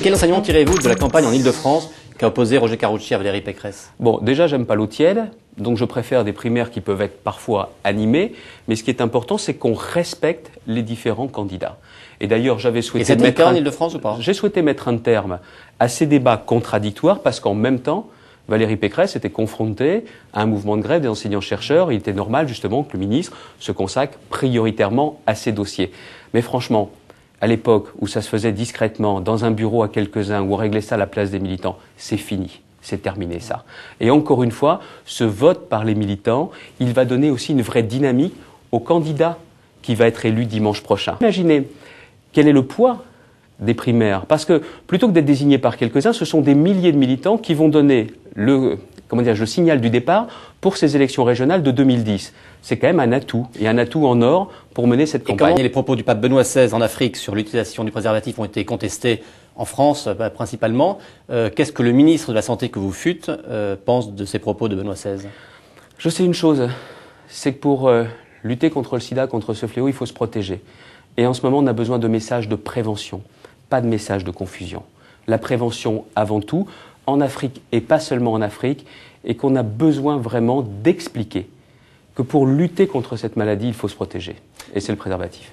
Quel enseignement tirez-vous de la campagne en Ile-de-France qu'a opposé Roger Karoutchi à Valérie Pécresse? Bon, déjà, j'aime pas l'eau tiède, donc je préfère des primaires qui peuvent être parfois animées, mais ce qui est important, c'est qu'on respecte les différents candidats. Et d'ailleurs, j'avais souhaité c'est le cas en Ile-de-France ou pas? J'ai souhaité mettre un terme à ces débats contradictoires parce qu'en même temps, Valérie Pécresse était confrontée à un mouvement de grève des enseignants-chercheurs. Il était normal, justement, que le ministre se consacre prioritairement à ces dossiers. Mais franchement, à l'époque où ça se faisait discrètement, dans un bureau à quelques-uns, où on réglait ça à la place des militants, c'est fini. C'est terminé, ça. Et encore une fois, ce vote par les militants, il va donner aussi une vraie dynamique au candidat qui va être élu dimanche prochain. Imaginez quel est le poids des primaires. Parce que plutôt que d'être désignés par quelques-uns, ce sont des milliers de militants qui vont donner le signal du départ pour ces élections régionales de 2010. C'est quand même un atout, et un atout en or pour mener cette campagne. Les propos du pape Benoît XVI en Afrique sur l'utilisation du préservatif ont été contestés en France principalement. Qu'est-ce que le ministre de la Santé que vous fûtes pense de ces propos de Benoît XVI? Je sais une chose, c'est que pour lutter contre le sida, contre ce fléau, il faut se protéger. Et en ce moment, on a besoin de messages de prévention, pas de messages de confusion. La prévention avant tout, en Afrique et pas seulement en Afrique, et qu'on a besoin vraiment d'expliquer que pour lutter contre cette maladie, il faut se protéger. Et c'est le préservatif.